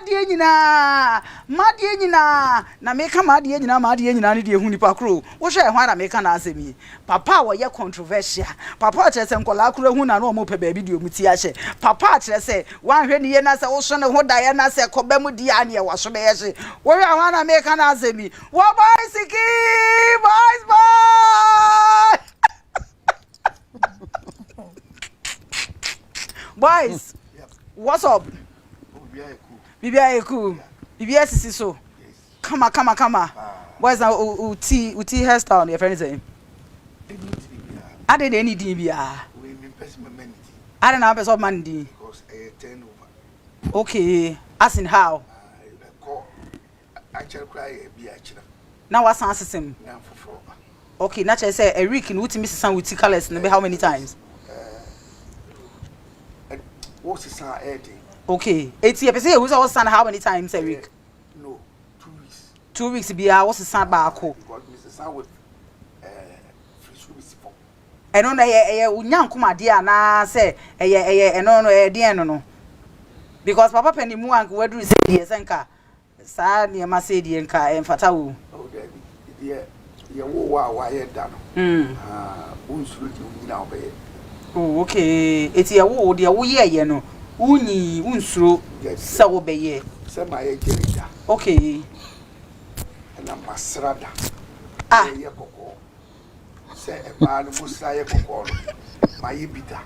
madie nyina na meka madie nyina ne de hu nipa kro wo hwe ho na meka na asemi papa wo ye controversial papa kire se nkola kro hu na no mo pe baabi de omuti a hye papa kire se wan hwe ne ye na se wo so ne ho da ye na se koba mu di ane wo so be ye hye wo hwe ho na meka na asemi wo boy Siki boy boys Yep. What's up? Bibia eku. Bibia sisi so. Come on. Where's our uti hairstyle your friend say? I did any DBA. We mean person I don't know person man di. Because a turnover. Okay. As in how? I shall cry be actually. Now what's answer him? Now for okay, naturally say a week in uti Mrs. San uti colors and how many times? What's the sound adding? Okay. 80 episode who's our son how many times a week? No, 2 weeks. 2 weeks be what's the son Boaku? Because Mrs. San with free for. And on unyankuma dia na say no dia no. Because papa penny mu anko wadu say dia senka. Sa ne ma say dia nka emfata wo. Oh, dia wo wa ye da no. Unsuru di nyina obeye. Oh, okay. Eti wo dia wo ye no. Unyi unsuro sa wo beye. Se ma ye gerida. Okay. Na masrada. Ah. Ye kokko. Se e ba no musa ye kokko. Ma ye bida.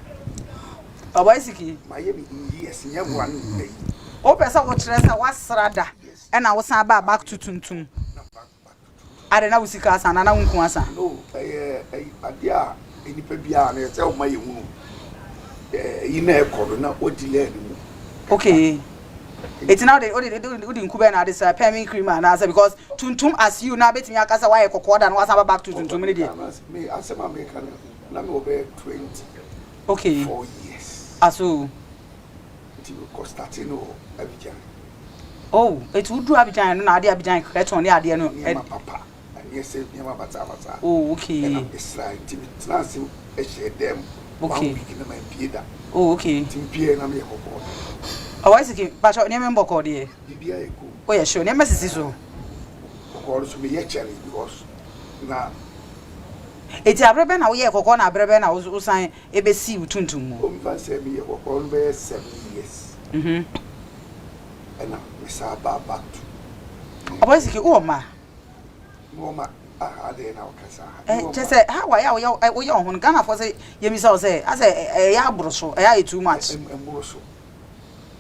Oboy Siki. Ma ye bi yes nye bua no dey. O pesa wo kire sa wasrada. E na wo san ba back to tuntum. Ade na wo sika asa na wonku asa. No, ade a enipa bia na se o ma ye hunu. Ina e kodo na odile ni. Okay. It's now the odi nkube na this pemi cream na say because tuntum as you na betimi akasa why kokoda na wasa back to tuntum ni dey. Me asema me kan na me obe 20. Okay. 4 years. Aso. It will cost 13 or Abidjan. Oh, it would do Abidjan no na ade Abidjan kreton ni ade no. My papa. And yes, me ma bata. Oh, okay. And it's like transi e share them. Okay. Oh, okay. Timpie na me kokko. Oh, why Siki? Pacho ni me mboko de. Bibia eku. Oh, yeah, sure. Ni me sisi so. Kokko so me ye challenge because na eti abrebe na wo ye kokko na abrebe na wo san ebesi utuntum mu. O mi fa say me ye kokko no be 7 years. And me sa back to. Oh, why Siki? Oh, ma. No ma. Ade na okasa. Just say how why we your hon Ghana for say you miss say I say ya abroso ya too much. Embroso.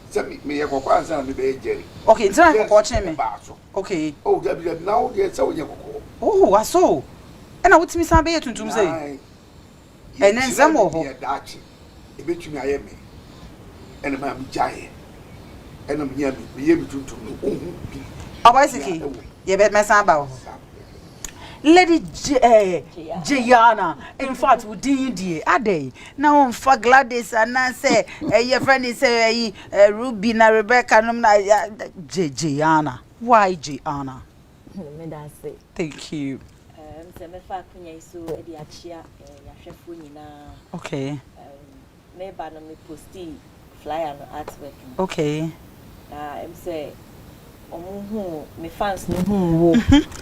Say me ye kokko ansa me be jeri. Okay, ntina kokko che me. Okay. Oh, that now dey say we kokko. Oh, aso. E na wutimi san be tuntum say. E na nzamo ho. E betumi aye me. E na ma mi jaye. E na me ye mi tuntum no ohun bi. Oboy Siki. Ye be me san ba ho. Lady Jayana, in fact, we did a day. Now on for Gladys and I say, your friend is Ruby na Rebecca, Jayana. Why Jayana? Thank you. Okay. Okay. I'm say. Me fans no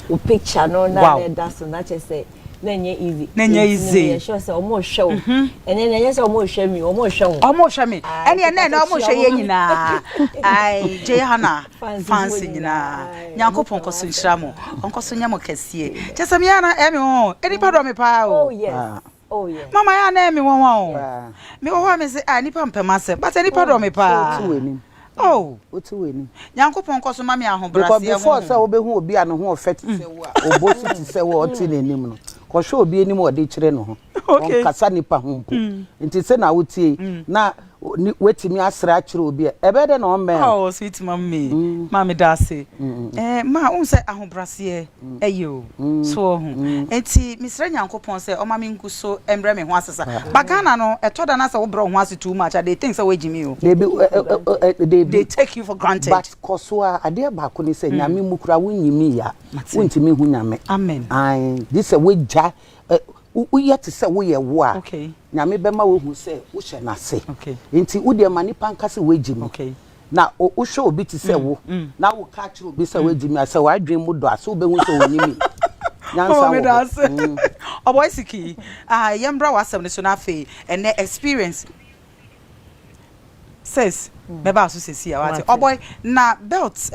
wo picture no na that's so that say na easy sure say omo show and then yes omo show me and na omo show ye nyina ai Jehana fans nyina nyankopon koso nhira mo onkoso nyamo kase chese me ana emi ho enipa do me pa oh yes oh yeah mama ya na emi won won me wo ho me say nipa mpema se but enipa do me pa oh, what's winning? Yankopon koso mami ahobra because before say obehu obi an ho ofet say wa obosi ti say wa oti nanim no ko hwe obi anim o de kire no ho on kasa nipa ho mpo nti say na wotie na wetimi asra kire obi ebe de na o men oh sweet mami da say ma un say ahobrase eyo so ho enti misra Yankopon say o mami nkuso embre me ho asesa bagana no etoda na say wo bro ho ase too much they think say we jimi o they take you for granted but kosoa ade ba ko ni say nyame mukura wonyimi ya wontimi hu nyame amen ai this a weja yet say we ye wo a okay nyame be ma wo hu say wo hye na se okay nti wo de mani pankase wejimi okay na o show obi ti say wo na wo catch obi say we di me say wa dream mu do aso be hu so woni mi nyansa wo Oboy Siki yembra wasem ne so na fe and experience says meba aso sesi ya wate Oboy na belt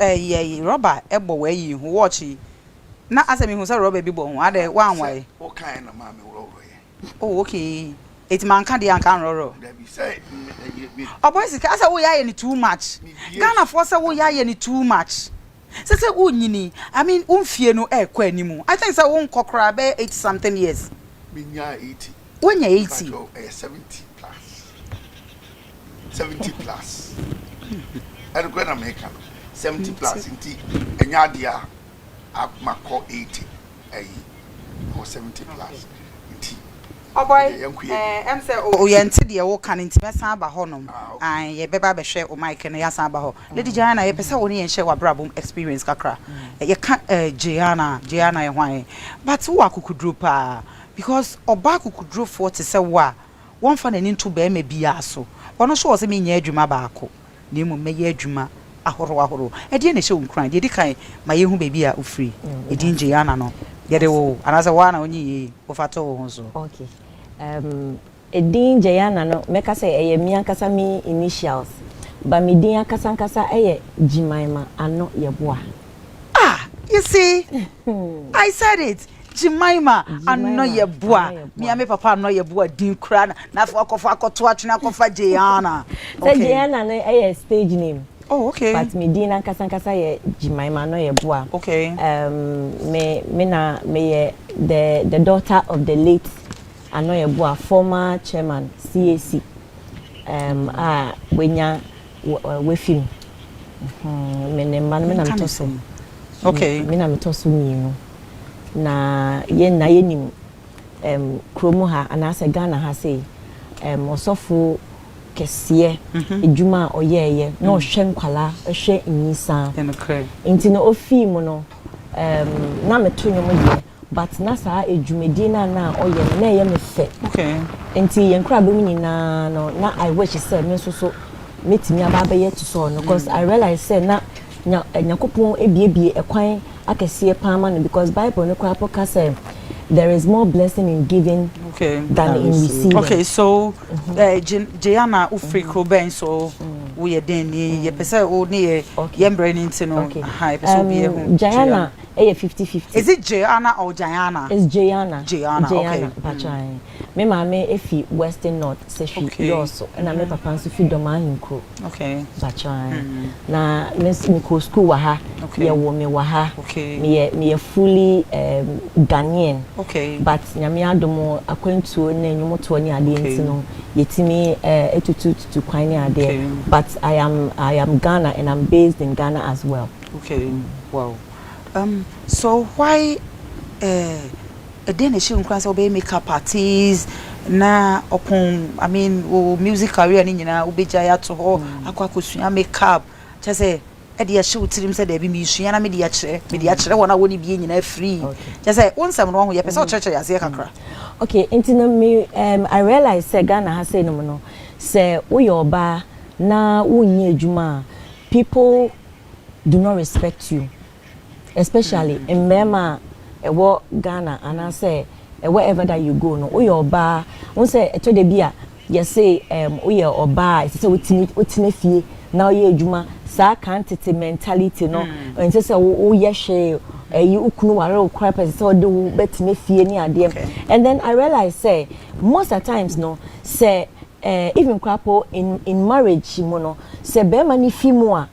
rubber ebo we yi hu watch na asemi hu say rubber bi bo hu ade wan wai o kan na ma me wo ye oh okay it man kan dey an kan roro that be say Oboy Siki asa wo ya ye ni too much Ghana for say wo ya ye ni too much say unyini I mean umfie no e kwa animu I think say won kokora be 80 something years minya 80 when you 80 70 plus and when America 70 plus inti enya dia akmako 80 or 70 plus inti Oboy em say o yente de wo kan inti mesan ba honom an ye beba be hwe o mic no yasan ba ho Lady Gianna ye pese woni ye hwe wa brabum experience kakra ye kan Gianna ye hwan but wo akukudro pa because oba akukudro for te say wa won fa nani nto ba ma bia so ono so wo se me nya adwuma ba ako na mu me ye adwuma ahoro e de na hwe unkran de kan ma ye hu ba bia ofri e din Gianna no ye de wo anase wa na onyi ye wo fa to ho so okay edin Gianna no meka say eye mi ankasa mi initials ba mi din ankasa eye Jimaima ano yeboa you see I said it Jimaima ano yeboa mi ame papa ano yeboa din kra na fa akoto atwena akofa Gianna okay Gianna no eye stage name oh okay but mi din ankasa ye Jimaima ano yeboa okay me ye the daughter of the late Anoyeboa, former chairman CAC. Wenya we film. Me toso. Okay. Me na toso mi no. Na yenim kromo ha anase Ghana ha say osofo kese edwuma oyeye na ohwe nkwala ehwe nyisa. Nti no ofi mu no na meto nyom de but na sa edwumedi na oye na ye me fe okay enti yenkra be nyina no na I wish say me so metimi aba be yet so no because I realize say na nyakopon ebiebie ekwan akese paama no because Bible no kwa poka say there is more blessing in giving than in receiving. Okay, so Gianna ufriko ben so we den ye pese o ne yembre ni ntino ha pese be hu Gianna 50-50. Is it Gianna or Gianna? It's Gianna. Okay. Pachai. Me mama efi Western North se fi also na me papa nso fi doma hinkro. Okay. Pachai. Na me ko school wa ha. Ye wo me wa ha. Me fully Ghanaian. Okay. But nyame adomo akwantuo na enwumoto ni ade ntino yetimi etutu kwan ni ade. But I am Ghana and I'm based in Ghana as well. Okay. Wow. So why a day she will makeup parties na upon I mean music career ni nyina ubejaya to ho akwa kosua makeup just say e dey she utirim say dey be mi sua na me dey akire wona woni bi nyina free just say wonsam no ho ye pese o church ya se kakra okay intina me I realize say Ghana ha say no no say wo yoba na wonye adwuma people do not respect you. Especially in Mema, Ghana, and I say, wherever that you go, no, we are bar. One say, to the beer, you say, we are or bar, so we now ye juma, sa quantity mentality, no, and say, oh, yes, you ukunu crap, so do bet me fear near them. And then I realize, say, most of times, no, say, even crapo in marriage, mono, say, be mani fimoa,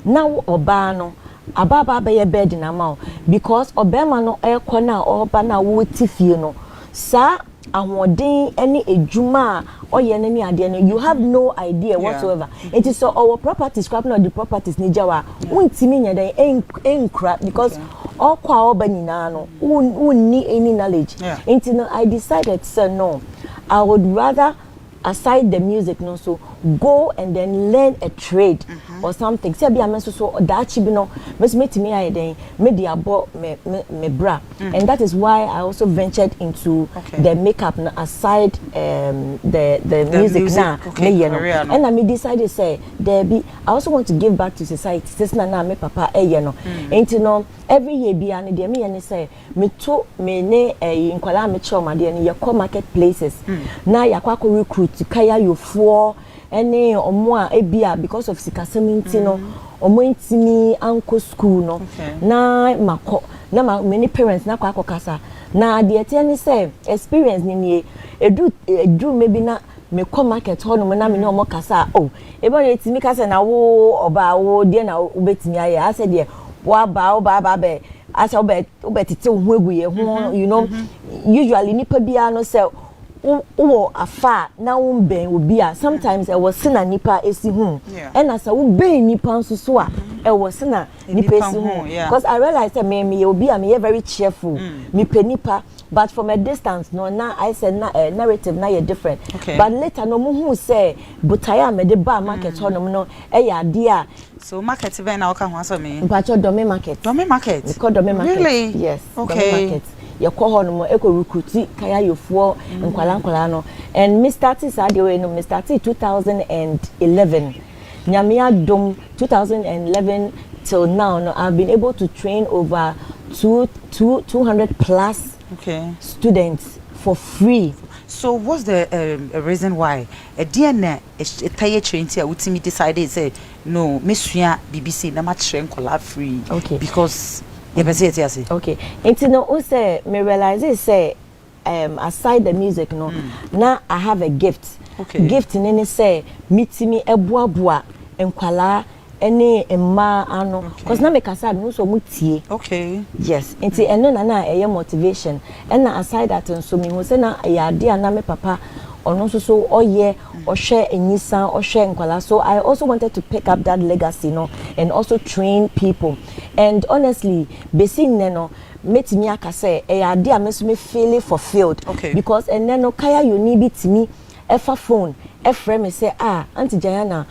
now or bar, no. Ababa be ye bed na ma because obema no ekọ na oba na wo tifie no sa ahoden ene ejuma oye na ni ade no you have no idea whatsoever it is so our properties scrap no the properties ni jawa untimi nya den enkra because okwa oba nyina no unni any knowledge until I decided say no I would rather aside the music no so go and then learn a trade or something. Say be a so that chibi no me me aye den me di abo me bra. And that is why I also ventured into the makeup aside the music now. And I me decided say there be I also want to give back to society. Since na me papa and you know every year be and dey me and say me to me ne nkwala me choma dey ne yakọ marketplaces na yakọ recruit kaya you for any omo ebia because of sikaseminti no omo ntimi anko school no na mako na many parents na kwa kasa na dey tell say experience ni edu maybe na me come market hono na me no omo kasa oh e bo etimi kasa na wo oba wo dey na obetimi aye I said dey wa ba be asa obetite hu eguye hu you know usually nipa bia no say wo afa na wo ben obi a sometimes e was na nipa esi hu and asa wo ben nipa nso so a e was na nipa esi hu because I realized that me obi a me very cheerful me pe nipa but from a distance no na I said na narrative na different but later no mu hu say butaya me de ba market hono no e ya de a so market event na oka ho aso me mpacho domain market we call domain market really yes domain market ye ko ho no eko recruit kaya yofo nkwala no and me started sad way no me started 2011 nyamia dom 2011 till now no I've been able to train over 200 plus students for free. So what's the reason why a DNA tire train here ultimately decided say no mesua BBC na ma train collab free because okay into no o say me realize say aside the music no now I have a gift gift in any say mitimi eboaboa enkwala any emma ano because na make aside no so mutie yes into eno na eye motivation and aside that so me say na ya de na me papa ono so oye o share enyisa o share nkwala so I also wanted to pick up that legacy no and also train people and honestly besin no metimi aka say e ya de ameso me feel fulfilled because and no kaya you need bitimi efa phone e frame me say auntie Jayana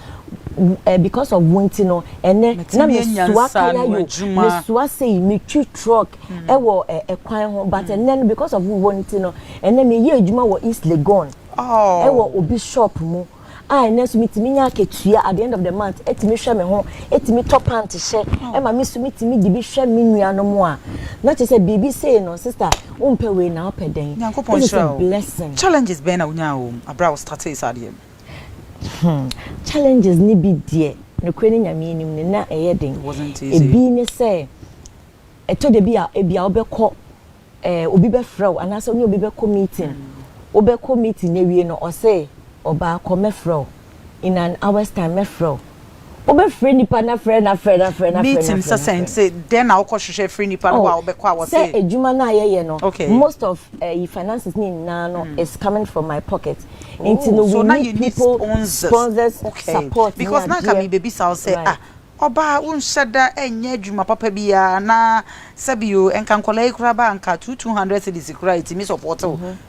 because of winter no and na me swa kaya you me swa say me twi truck e wo e kwan ho but and then because of winter no and then me ye adwuma wo East Legon e wo obi shop mu and so mitimi nya ketua at the end of the month etimi hwe me ho etimi top pant hye e ma me so mitimi di bi hwe me nua no mo a na che say bibi say no sister umpe we na opeden it's a blessing challenges be na unya o abra wo start is adie challenges ni bi die no kwani nyame nim ne na eyeden ebi ne say eto de bi a ebia obekọ obi be frau anasa onye obi be meeting obekọ meeting na wie no o say oba come fro in an hour's time me fro obe free nipa na friend meeting say then na okọ free nipa no wa obekọ a wo say ejuma na ye no most of finances ni na no is coming from my pocket into no so now you people need sponsors support because na ka me baby say oba unshada enye adwuma papa bia na sabio enka nkola ikura ba nka 200 cedis ikura itimi support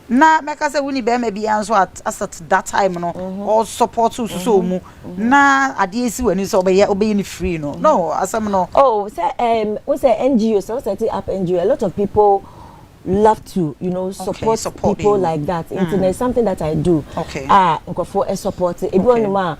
na meka say woni be ma bia nso at that time no all support so mu na ade esi wani so obey ni free no asem no say we say NGO so set up NGO a lot of people love to support people like that internet is something that I do nkofo support e bi onuma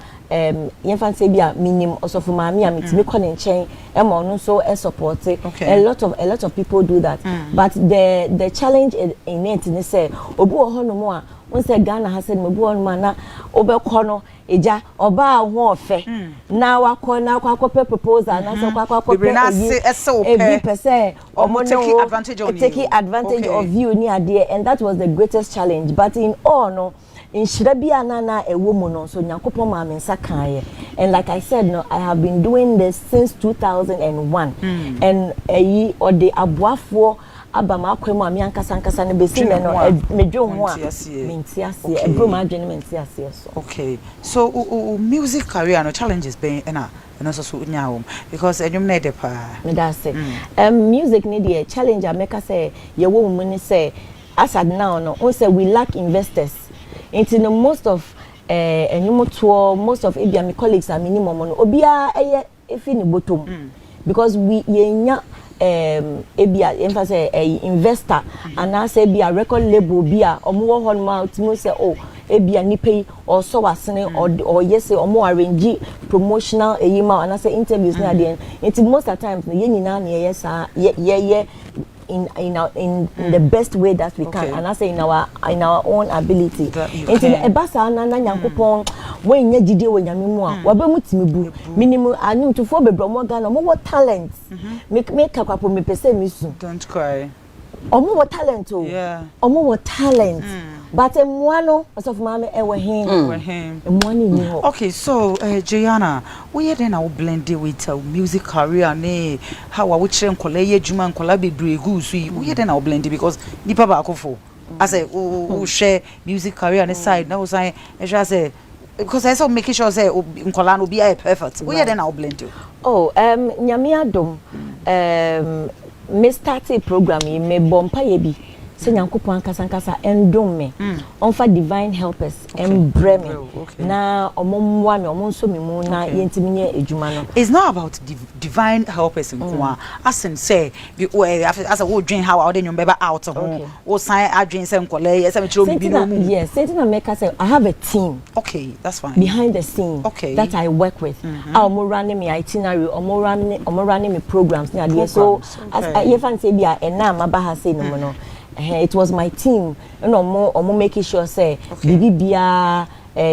yen fan say bia minim osofu maami a mitimi kone nchen e ma onu so support a lot of people do that but the challenge in it is say obi wo hono mo a won say Ghana ha say obi onuma na obekọ no eja oba ho ofe na wakọ proposal na so kwakọ every person taking advantage of you ni ade and that was the greatest challenge but in all no in shirabia na ewo mu no so nyankopon ma me nsa kan and like I said no I have been doing this since 2001 and or the abuafo abama akwemu ami ankasa ne besi me no medwo ho a mentiase ebro ma adwene mentiase so okay so music career no challenges been na so nyawo because enwum na de pa me da say music need the challenge ameka say ye wo mu ni say as at now no on say we lack investors into the most of enyumoto most of ebia my colleagues are minimum no obia efi ni bottom because we yenya ebia emphasize investor and I say be a record label be a omo ho no ultimo say oh ebia ni pay or so wasene or yes say omo arrange promotional eyima and I say interviews na dey it most of the times ye nyina na yes ye in the best way that we can and I say in our own ability into e basa na nyankopon when nya gide wo nyame mu a wa ba mutimi bu minimum anyum to for bebro mo Ghana mo what talent make akwapo me pese mi su don't cry omo what talent oh yeah omo what talent but emwano of mama ewe him emwani ni ho. Okay, so Jayana, we then I will blend it with music career ne how I would share nkola ye juma nkola bebre gu so we then I will blend it because nipa ba akofo I say who share music career on the side now say I say because I saw making sure say nkola no be perfect we then I will blend it. Oh nyame adom me started program me bompa ye bi se nyankopon kasankasa endom me onfa divine helpers embre me na omomwa me omonso me mu na yentimi nye ejuma no. It's not about divine helpers nko as in say as a dream how I dey nyomba out o sign adwin say nkola ye say me chiro bibi no mu. Yes, saying na make say I have a team. Okay, that's fine. Behind the scene that I work with. Omo running me itinerary, omo running me programs na dey so as you fan say bia enam abaha say no no. It was my team and omo making sure say bibia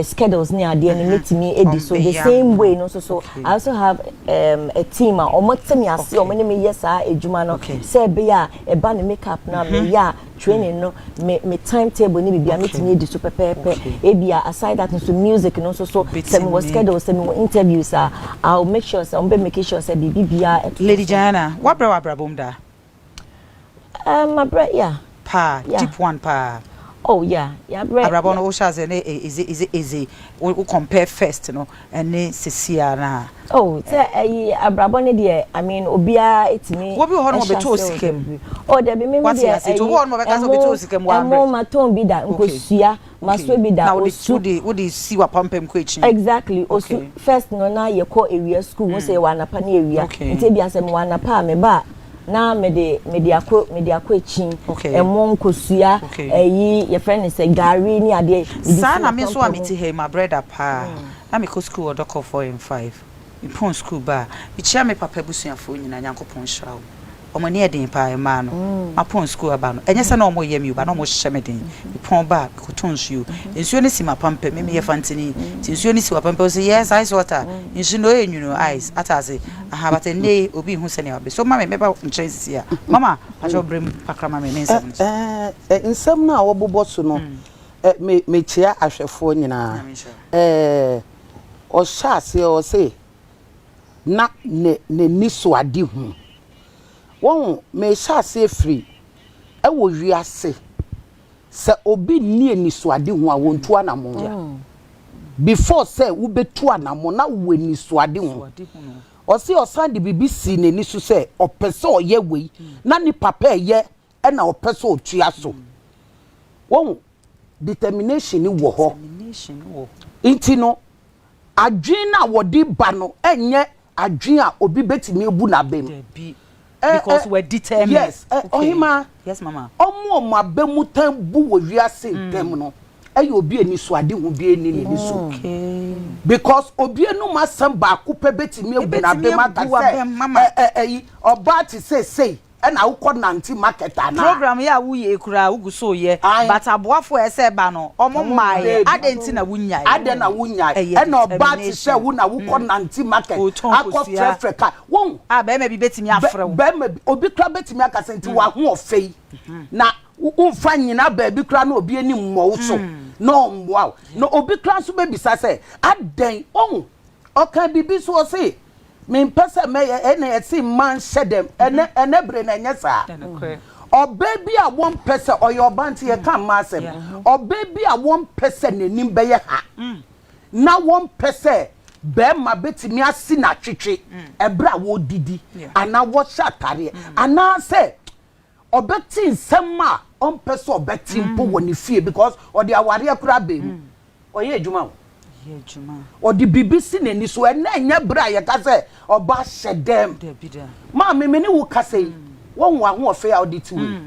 schedules near the meet me edi so the same way no so I also have a team omo temi ase omo ne me yes ejuma no say be ya e ba ne makeup na me ya training no me timetable ni bibia meet me edi so pepepe e bia aside that so music no so say me was schedules say me interviews I'll make sure say omo making sure say bibia. Lady Jana, what bra bomda? My bread yeah. Pa, deep one pa. Oh yeah, bread. Arabon Osha is we compare first, you know, and then Cecilia na. Oh, say Abrabon dear, I mean Obia it's me. What be one of the Sikem? Oh, there be me to one more because of the Sikem one. My tone be that Nkosia, must be that. Now would they see what pumpem quitching? Exactly. Also first no na ye call area school, we say one upon area. It be as one upon me ba. Na me de akwa chin emon kosua eyi your friend is a gari ni ade sa na me so amiti he my brother pa na me go school odoko 4 and 5 me pon school ba me chia me papa busuafo nyina nyankopon hrawo omani eden pa e ma no apon school aba no enye se na omo ye mi ba na omo hye me den me pon ba ko ton nsuo nsuo ne si ma pampa me ye fantini ti nsuo ne si wa pampa so yes ice water nsuo no enyuno ice atase aha but ne obi hu se ne obi so mama me ba nchesi a mama ajo brem pakrama me ne nsem nsem na wo bobo so no me chia ahwefo nyina o sha se o se na ne niso ade hu won me sha se free e wo wiase se obi ni eniso ade hu a wontu anamo before say wo betu anamo na wo eniso ade hu o se o san de BBC ne ni so say opese oye we na ni papa ye e na opese otua so won determination ni wo ho inti no adwin na wodi ba no enye adwin a obi betimi ebu na bem because we're determined. Yes, ohima. Yes, mama. Omo mabemu tan bu wo wiase dem no. Obi eni so ade hu bi eni ni so. Okay. Because obi enu masam ba ku pe betimi ebu na bem aka oba ti say and I will nanti market program ya wuye kura uguso ye but aboafo ese ba no omo mai adenti na wunya ade na wunya and oba ti say wu na wo nanti market akọ freka won be ma bi betimi afre wo be ma obi kra betimi aka senti wa ho ofei na umfa nyina ba bi kra na obi eni mmo so no wow no obi kra so be bisa say aden okan bibi so say me pese me ene esi man shedem ene bre na nyesa o baby a one person or your banti ye kan masem o baby a one person nenim be ye ha na one person be ma betimi asi na twetwe ebra wo didi ana wo shatare ana say obeti nsem a on person obeti mpo woni fie because o de aware akura be mu oye adwuma ye juma or the BBC nani so and nya bra ye ka say oba shedem ma me ne wo ka say won wa ho fe audit we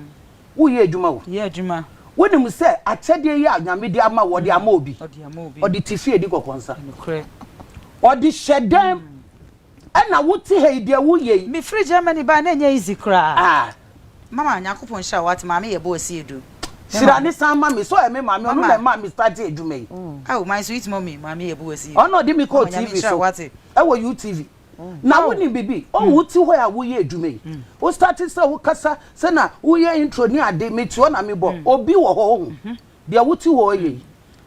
wo ye juma wo ye juma woni mu say achede ye anyame di ama wo di ama obi o di tifie di kokonsa o di shedem na wuti he dia wo ye me free Germany ba na nya easy kra mama nyakopon sha wat mama ye bo si edu sira ni san mama so e me mama onu na mama start ejume yi my sweet mommy mama ye bo si oh no di me call TV so e wo UTV na woni bibi o wuti ho ya wo ye ejume yi o start say wo kasa say na wo ye intro ni ade me ti o na me bo obi wo ho dia wuti ho ye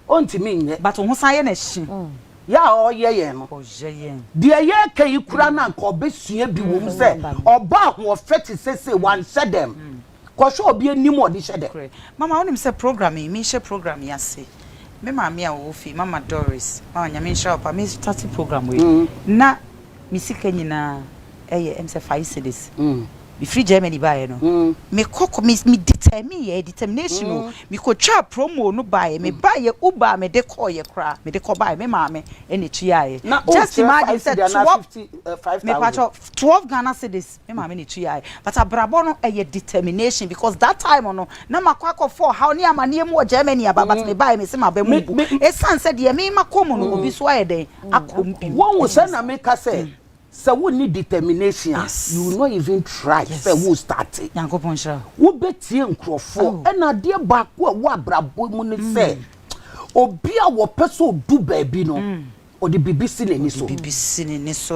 o ntimi nye but ho san ye na hyi ya o ye no o je ye dia ye kai kura na nka obesua bi wo mu say oba ho feti sese wan sedem ko so obi anim odi shede mama onim say program me share program ya say me mama ya wo fi mama Doris mama nyame share pa me start program we na mi sika nyina eye em say 5 cedis be free Germany buy no me kokko me determination no me ko twa promo no buy me buy uba me de call ye kra me de call buy me mama ene tuaye just imagine say 12 me pacho 12 Ghana cedis me mama ne tuaye but abrabo no eye determination because that time no na makwakọ for how ni amane mu Germany aba but me buy me se ma ba mu e san say de me makomo no obi so aye den akom bi won wo say na me ka say so we need determination you will not even try say who start it yankopon sha wo betie nkrofo na de baako a wo abrabo mu ne say obi a wo peso du baabi no o de BBC nani so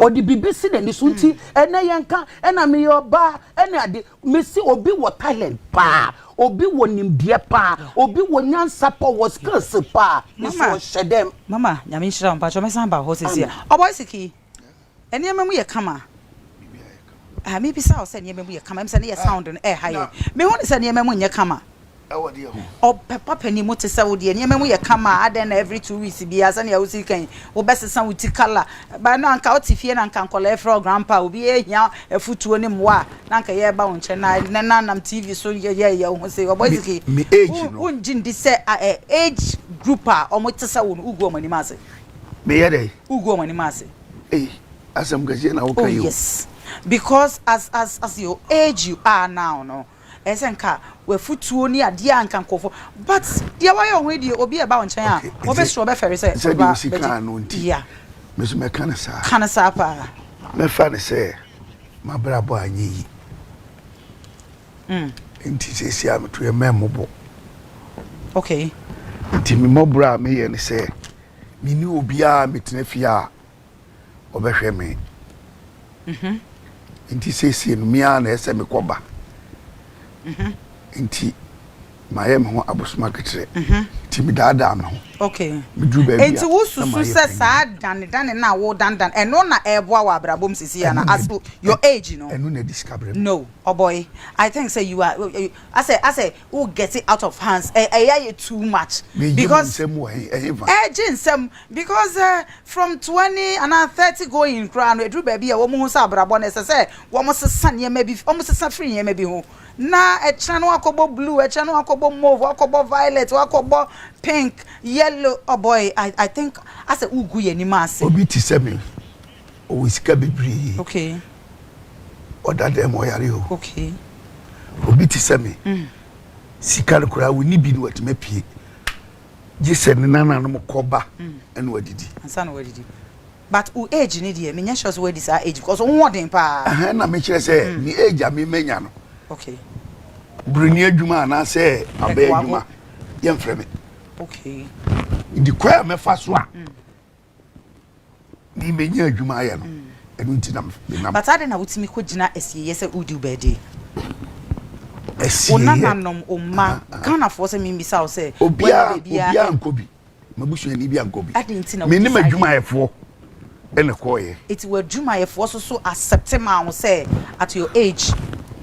o de BBC nani so nti ena yenka ena me yoba ena de mesi obi wo talent pa obi wo nimdie pa obi wo nyansa pa wo skills pa so shedem mama nyame nhira mpa cho me san ba ho sesi Oboy Siki eni ememu ye kama me bisa o se eni ememu ye kama em se ne ye sound no high me hu ne se eni ememu nye kama awade ho o papa pani mo te se wo de eni ememu ye kama aden every 2 weeks bia se ne ya usi kan wo besesa wuti kala ba na nka otifie na nka nkola efro grandpa obi ehia efutuo ne mwa na nka ye ba wonche na nam TV so ye ho se Oboy Siki me age no unjin di se age group a o mo te se wo ugu o mani mase me ye dey ugu o mani mase asem gaje na wo kayo yes because as your age you are now no esenka we futuo ni ade anka nkofo but dia wa yo hwe obi e ba wonchen a wo be sure be fere say ba no nti yeah me so me kana sa pa me fa ne say ma brabo anyi nti sesi am to e memobo okay nti me mobra me ye ne say me ni obi a metena fia obehwe me nti sesi no mia na ese me koba nti mayem ho abosoma ketre nti me dada me ho okay me dru ba bia nti wo susu se sa dan na wo dan eno na ebo wa brabom sisi ya na as your age you know eno na discover no Oboy I think say you are I say who get it out of hands you too much because because from 20 and 30 going crown we drew baby wo mu sa brabo na say wo mo sesa ne maybe wo mo sesa free ne maybe ho na etra no akobo blue etra no akobo mauve akobo violet akobo pink yellow Oboy I think I say ugu ye ni ma say obi ti se me o wisika bebri okay oda dem o yare o okay obi ti se me sikar kura we ni bi no watime pie je se ne nana no koba ene wadidi ansa no wadidi but u age ni de me nya sure so wadidi sa age because won den pa na me kire se ni age a me menya no okay bruni adwuma na se abe adwuma ye mfre me okay di kwa me fa so a ni menya adwuma ye no enu nti na but ade na wutimi ko gina esiye se udi ubedi esiye onananom omma kana for se mi bisa o se obia nkobi mabusu ni bia nkobi ade nti na me ni adwuma yefo ene koye it were adwuma yefo so accept ma o se at your age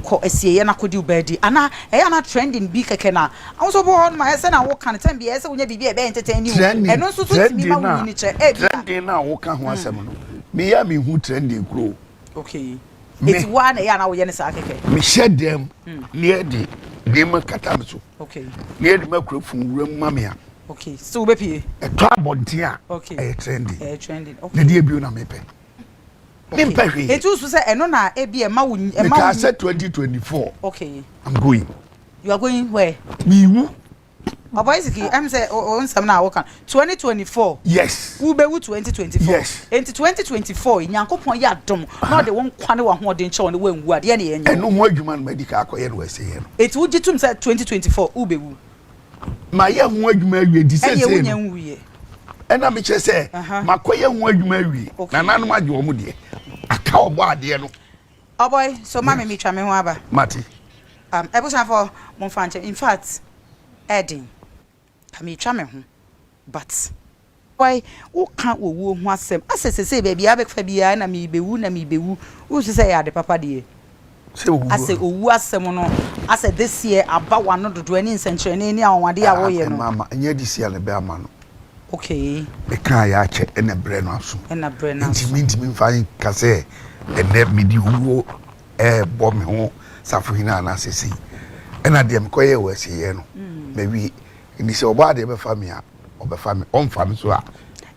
ko esiye na kodi ubedi ana na trending bi keke na awso bo on ma ese na wo kan time bi ese wonya bibi e be entertain you eno so so timi ma wo ni che trending na wo kan ho asem no me ya me hu trending kro okay it's one na wo ye ne sa keke me shedem near di dem katam so okay near di makro fun wuram mamia Okay, so we pay. A trabontia. Okay. A trendy. A trending. The Okay. dear Buna Mepe. It was say eno na e be ma won e ma said 2024. Okay. I'm going. You are going where? Me who? Oboy Siki, I'm say on some na work 2024. Yes. Ube wu 2024. Yes. Enti 2024 Nyankopon ya dom na de won kwane wa hoden che won we nwu ade na yenye. Eno ho adwuma no medical akoye no wese ye no. Eti wo gitum say 2024 ube wu. Ma ye ho adwuma awie di sese. Eye wo nyan wuye. Ena me che say makoye ho adwuma awie. Na nanom age wo mu de. Aka obo ade no. Oboy, so mama me twa me ho aba. Mati. Ebusan for mon fanche. In fact, Edin. Me twa me ho. But why wo kan owu ho asem asese baby abekfa bia na me bewu wo say ya de papa de Se owu ase owu asem no ase this year aba wano dodo ani nsenkyere ni awade a wo ye no mama nya this year le be ama no okay e kan ya che ena bre no aso ena bre na ntimi mfa ka se ene me di wo bo me ho safuhina na sesi ena de me koye wo ase ye no me wi ni se oba de be famia obefami on fami so a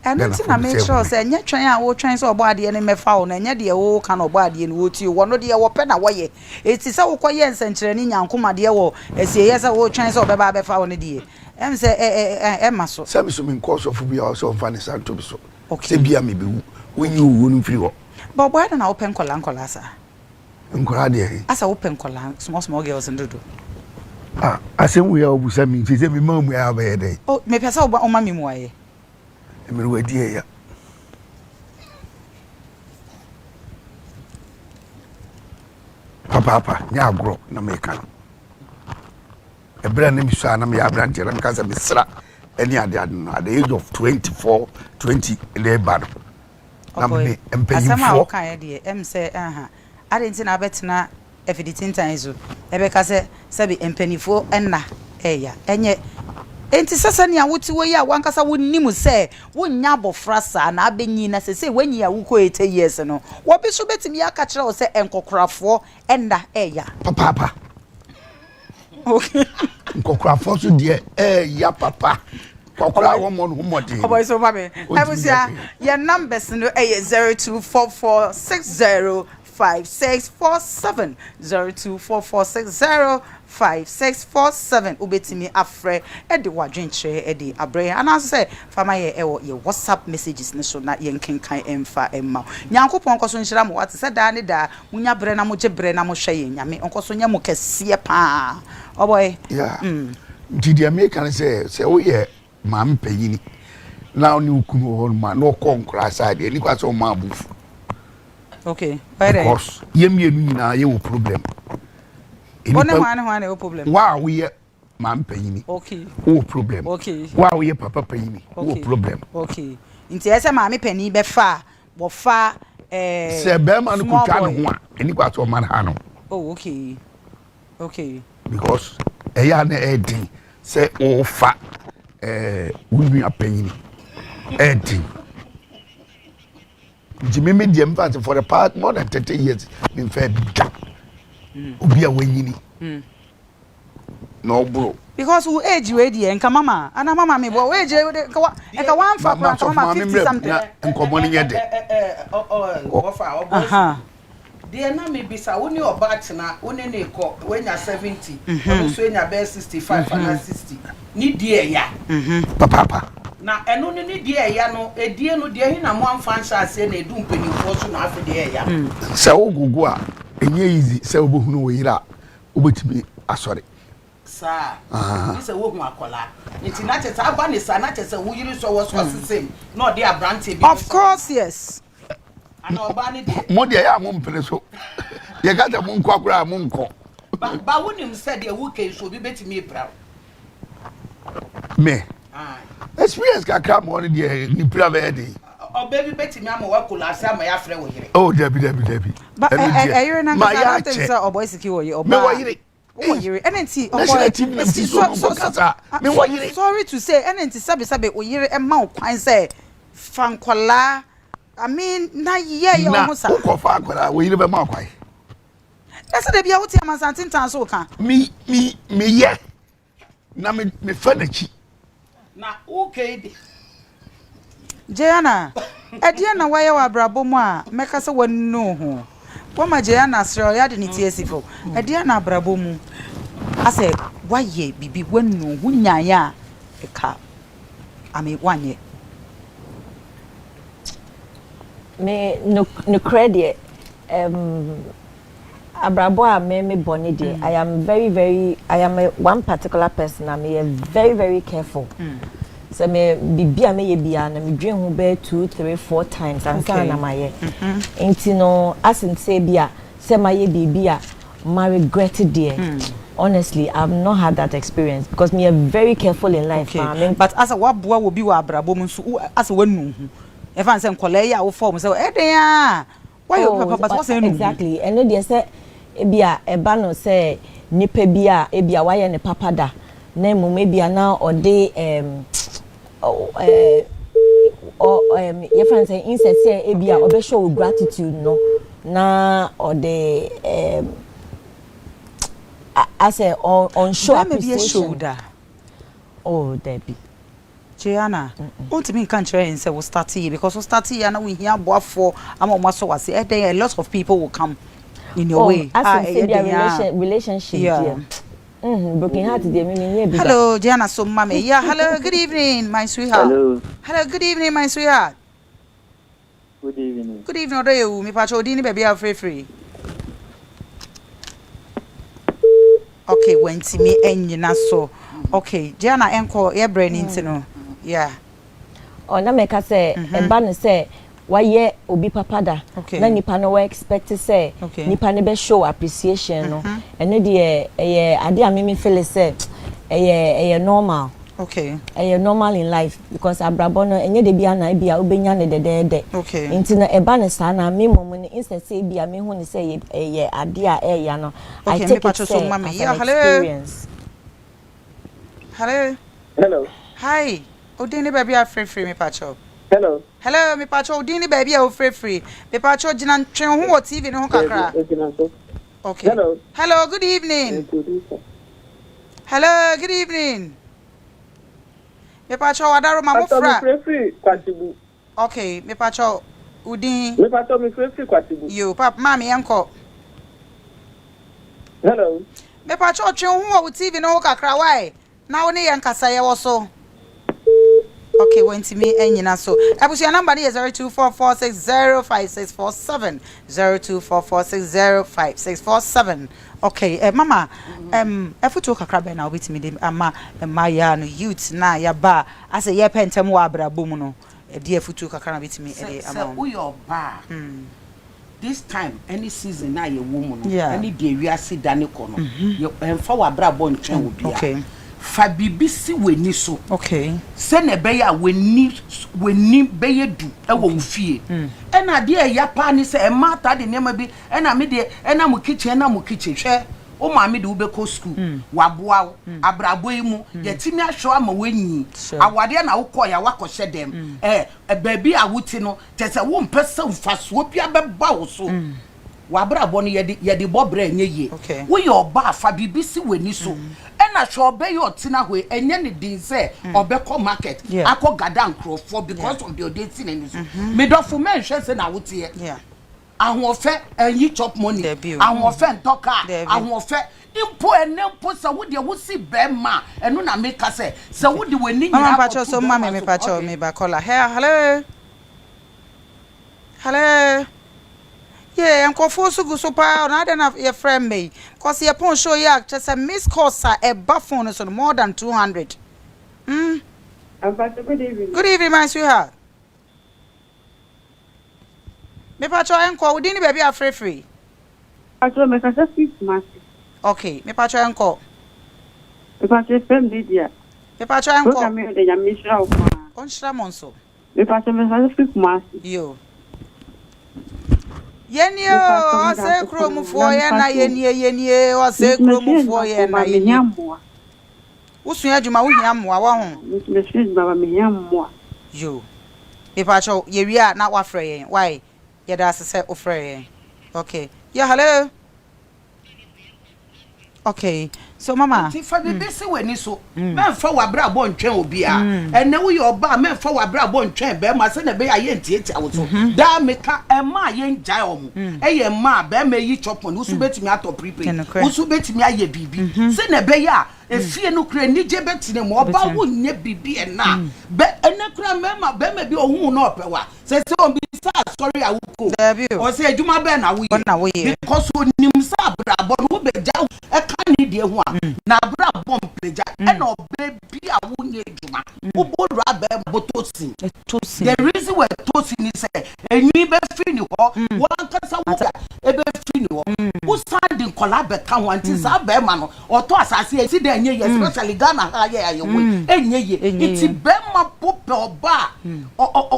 eno ti na make sure say nya twen a wo twen so obo ade ne mefa wo na nya de wo ka na obo ade ne wo ti wo no de wo pe na wo ye eti se wo koye nsenkyere ni nyankoma de wo esie ye se wo twen so obeba befa wo ne de em se maso se mi so min course of bi o so fani santo bi so okay se bia me be wu wenyi wo no mfiri ho but boy na open kola sa nkora de asa open kola small girls ndodo asem we obusa mi se mi mamu ya ba ye dey oh me pesa o ma mi mu aye emere wadi ya papa nya agro na me kan ebra na mi so na me ya branche na kasa me sra eni ade at the age of 24 20 11 na me empeyifo asama o kan ye de em se ade na betena efiditi tanzo ebeka se bi empenifo enna eya enye enti sasa ni awoti wo ya wankasa wonnimu se wonya bofra sa na abenyi na se wanyi ya wuko 8 years no wo bi so betimi aka kire wo se enkokorafo enna eya papa okay enkokorafo so de ya papa kokora wo mo no modi Oboy so mama ebusia your numbers no 0244605647 0244605647 ubetimi afre edi wadwenkyere edi abre ana say fama ye ewo ye WhatsApp messages ne so na ye nkenkan emfa emma nyankopon koso nhyira mo wate se da ne da munya bre na mo gye bre na mo hwe ye nyame onkoso nya mo kese pa Oboy did make can say oh yeah mam payini now ni ukunu ho ma no konkra side ni kwa so ma bufu okay why there because yemienu nyina ye wo problem one one no problem wow we mam payini okay wo problem okay wow we papa payini wo problem okay nti ese ma me pani be fa wo fa se be ma no kutwa no ho a ni kwa so man ha no oh okay because eya na edin se o fa we apayini edin Jimmy medium for the past more than 30 years been fair big obi a wenyini no bro because who age we dey enka mama ana mama me bo age enka wan fa kwa mama 50 something enko money ye de wo fa obo de na me bisa woni oba tena woni ne ko wenya 70 woni so enya be 65 and 60 ni die ya papa na eno ni die ya no edie no de hina mo amfa nsa ase na edu mpanifo so na afi de ya se ogugu a enye easy se obohunu wo yira obetimi asore sa ni se wo hu akola nti na chese aba ni sa na chese wo yiri so wo so sesem na ode abrante bi of course yes ana oba ni de mo de ya mo mpere so ye ga de mo nko akura mo nko ba wonim se de wo ke so bi betimi epra me experience ka kra mo ni de ni pra be de o baby betimi am wa kola se am ya frɛ wo yire oh debi but you na ma ya think so Oboy Siki wo ye me wo yire oh yire enenti Oboy sorry to say enenti sabe o yire e ma kwan say fankola I mean na ye o sa ko fa akola wo yire be ma kwan ese de bia wo ti amasantin tan so kan me ye na me fa na chi na okay Jana Edia na waya wa brabo mu a meka se wanu ho Wama Jana sro ya de ne tiesifo Edia na brabo mu ase waye bibi wanu hunyanya eka ame wanye me no credit abrabo a me boni de I am one particular person I am very careful so me bibia me ye bia na me dwen ho be 2 3 4 times ansa na maye enti no asin say bia say maye bibia my regret there honestly I've not had that experience because me am very careful in life but as a waboa wo bi wa abrabo mu so as a wanu hu e fan say nkole ya wo form say eden a why you papa but what say no exactly and no dey say ebia eba no say nipa bia ebia waye ne papa da na mu ebia na ode your friend say insert say ebia obe show gratitude no na ode I say on show appreciation oh Debbie Gianna ultimately can't try and say we'll start here because we'll start here and we hear for a lot of people will come in your way relationship yeah. Broken heart hello Gianna so mommy yeah hello good evening my sweetheart hello good evening my sweetheart good evening odo you me pacho odi ni baby are free okay when ti me enyina so okay Gianna enko ye brain no yeah na make say eba no say waye obi papa da na nipa no we expect say nipa ne be show appreciation no ene de ade a me feel say normal okay normal in life because abrabo no enye de bia na bia obenya ne de okay nti na eba ne sa na me mom ne instead say bia me hu ne say ade a ya no I take it so mama yeah hello hi odini baby are free me pacho hello me pacho odini baby are free me pacho jina twen ho TV ne ho kakra okay hello good evening hello good evening me pacho wadaro mamofra free kwatibu okay me pacho udin me pacho me free kwatibu yo pap mami enko hello me pacho twen ho TV ne ho kakra why na woni yankasa ye wo so okay when to me enyina so abusu number is 0244605647 0244605647 okay mama efutu kakra be na obitimi dem ama ya no youth na ya ba ase ye pentem wa abrabo mu no e efutu kakra na obitimi e ama wo your ba this time any season na ye wo mu no any day wi ase dane ko no ye emfa wa abrabo ntwen wo bia okay fa bibisi weni so okay se na be ya weni be yedu e wo mfie e na de ya pa ni se e mata de nema bi e na me de e na mu kitchen hwe o ma me de wo be ko school waboa abrabo yi mu ye timi ahwo ama wenyi awade na wo ko ya wakɔhye dem baabi a wuti no tese wo mpesa mfaso bia be ba wo so wabrabo no ye de bobra enye wo ye oba fa bibisi weni so na shobe yo tina hwe enye ne din se obekọ market akọ gada nkrofo because of the dating and so me dofo men hwe se na wote ahofe enyi chop money ahofe ntoka ahofe impo enempo se wo de wo si bema eno na make se wo de weni nyina mama pacho so mama me pacho me ba kola hello yeah, and Kofosu Gusupa, another of your friend me. Cause your pon show yak just a miss course a buffon is on more than 200. Good evening. Good evening, my sweetheart. Me pacho enko, udini baby are free. Pacho me kasa 6 months. Okay, me pacho enko. Me pacho fem media. Me pacho enko. Ko me de yamisha o. On shra monso. Me pacho me kasa 6 months. Yo. Yenye o se kromu fo ye na yenye o se kromu fo ye na yenye usun adwuma wo hia moa wa ho me fiz baba me hia moa yo e pa cho ye wi a na wa frɛ yen why ye da se o frɛ yen okay yeah hello okay So mama fa bebe se wani so me fa wa bra bo ntwen obi a ene wo ye oba me fa wa bra bo ntwen be ma se na be ya ye ntieti awoso da me ka e ma ye njai omo e ye ma be ma yi chopon wo su betimi ato prepare wo su betimi aye bibi se na be ya efie no kura ni je betine mo oba wo nye bibi e na be ene kura me ma be ma bi ohun na opewa se on be sorry awuko o se adwuma be na wo ye because onim sa bra bo no be ja e ka ni de ho a na bra bom pleja e na obe bi a wo nye adwuma wo bo ra be botosin the reason we tosin is say enyi be free ni ho wan kasa wo ga e be free ni ho wo stand collab ka ho anti sa be ma no oto asase e si de enye ye especially Ghana ha ye aye wo enye ye iti be ma pope oba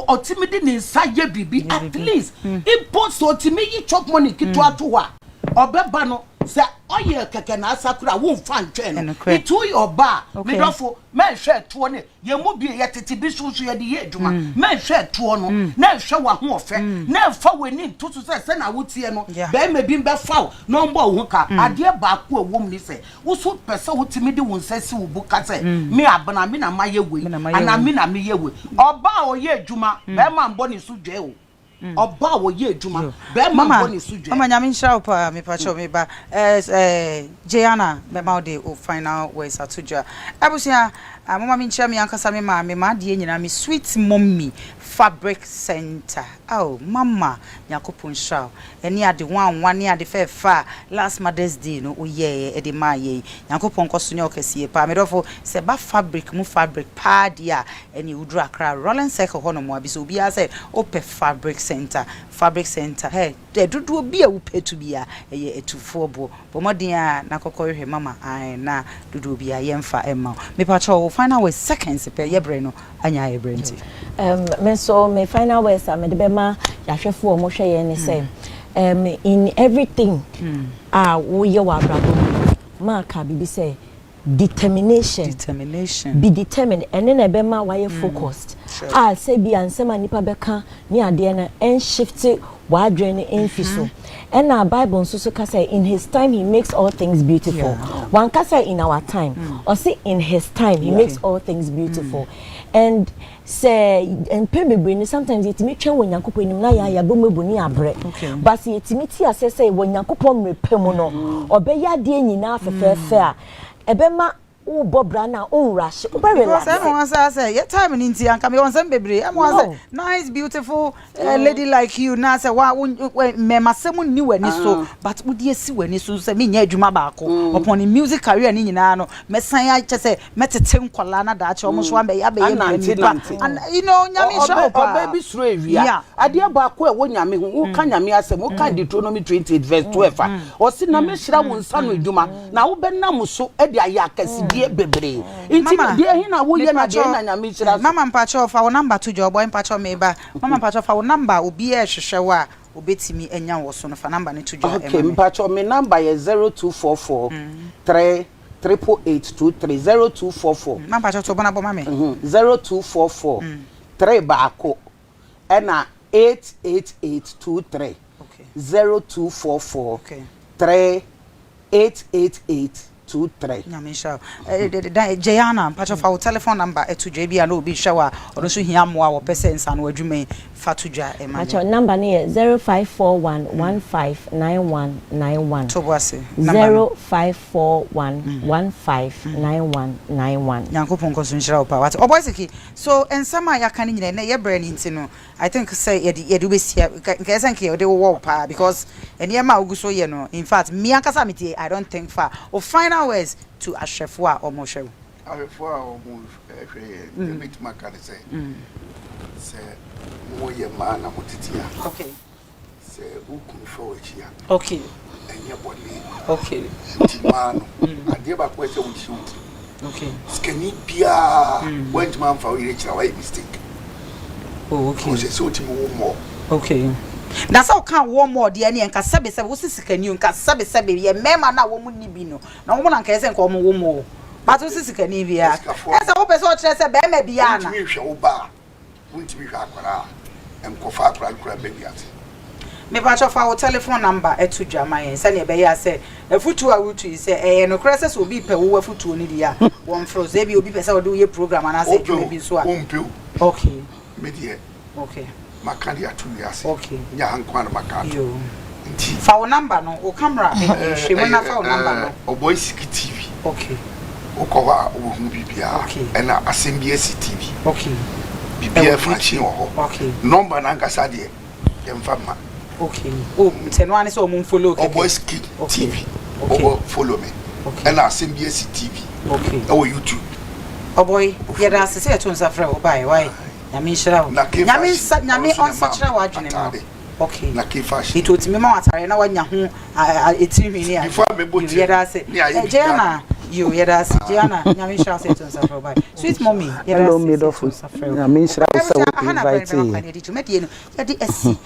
otimidi ni nsa ye bibi at least import so timi yi chop money kitu atowa obeba no se oye keke na asakura wo mfa ntwen itu oba me dofo me hwe to ne ye mu bi ye tete bi susu ye de ye adwuma me hwe to no na hwe wa ho ofe na fa weni ntutu se na wotie no be me bi be fa no mbo wo ka ade ba ko ewom ni se wo so pese wo timi de wo nsasi wo buka se me abana me na maye we ana me na me ye we oba o ye adwuma be ma mbo ni su dwe o oba wo ye adwuma be ma mbo ni su dwe mama nyame nshira pa me pa cho me ba Jayana be ma de o final words atujua abusia mama mi nchia mi ankasa me ma de nyina me sweet mommy fabric center oh mama yakopon shaw eni ade wan ne ade fa last Mother's Day no oye e de ma ye yakopon koso nya okese pa me dofo se ba fabric mu fabric pa dia eni udru akra rolling circle hono mo abi so obi a se ope fabric center hey dudu obi a upetu bia eye etufo bo bomodin a na kokohwe mama ai na dudu obi a yemfa emma me pa cho final way seconds pe ye bre no anya ye bre nti me so me final words am de be ma yahwefo o mo hwe ye ne say in everything wo ye wa brabo ma ka bibi say determination be determined and then be ma why focused say be ansema nipa beka ni ade na en shift wa adwene en fiso and our Bible nso ka say in his time he makes all things beautiful one ka say in our time or say in his time he makes all things beautiful and say and pebebe sometimes it me twa wonyankopon nim na ya bomebu ni abre but yetimi ti ase say wonyankopon mrepem no obeya de nyina afefefe a ebema o bobra na o rush o very relax say your time in India can be on some bebre say nice beautiful lady like you na say wa me masemu ni wani so but udi esi wani so say me nya adwuma ba ko upon the music career ni nyina no me san ya che say metete nkola na da che omo so am ya be ye and you know nyame sha opa baby sro ewia ade ba ko e wo nyame hu wo ka nyame asem wo ka Deuteronomy 28 verse 12 o si na me hira wo nsa no adwuma na wo be nam so e de ayakasi bebre inti de hina wo ye na de na nyame hira mama mpacho fa wo number to jo boy mpacho me ba mama mpacho fa wo number obi e hwehwe wa obetimi enya wo so no fa number ne to jo okay mpacho me number is 0244 38823 0244 mama mpacho to bona bo mama 0244 3 baako ena 88823 okay 0244 38823 nyamisha Jayana mpacho fa wo telephone number eto JB a no obi hwa ono so hia moa wo percent no adwuma fatujwa mpacho number ne 0541159191 to boase 0541159191 Yankopon koso nshira opa what Oboy Siki so ensama ya kan nyina na ye brand ntino I think say ye do be sia nkesa nke ye de wo pa because eniema oguso ye no in fact me ankasa metie I don't think fa o final words to ashefo a omohwe afefo a omo hwe bit makale say mo ye ma na motitia okay say ukun fo achia okay enye boni okay timano ade ba ko che wuchi okay skeni bia went man for you chira why mistake oh okay o se oti mo mo okay that's how can one more de ene nka sebe wo sisikani nka sebe ye mema na wo mu ni bi no na wo na nka ese nka wo mo but wo sisikani bia ese wo pese o kire se be ma bia na ntimi hwe wo ba ntimi hwe akwara enkofa akwara kura be bia me pa cho fa wo telephone number etu dwama yen se ne be ya se afutu a wutu se no kra se obi pe wo afutu ni dia won fro se bi obi pe se wo do ye program ana se tumi bi so a okay me die okay makandi atu ya se okay nya hankwa na makandi yo fa wo number no o camera she mo na fa wo number no Oboy Siki TV okay ukowa ohu bibia ena asembia TV okay bibia fachi ho okay number na nkasa de emfa ma okay oh teno ani so mo follow okay Oboy Siki TV obo follow me ena asembia TV okay o YouTube Oboy yeda se se to nsafra obai why nyame shira wo nyame onsa chira wa adwene ma okay na ke fashi it otimi ma watare na wanya ho etimi ni a yeda se Jana you yeda se Jana nyame shira se to nsafra obai sweet mommy yeda se nyame shira se wo invite yedi esi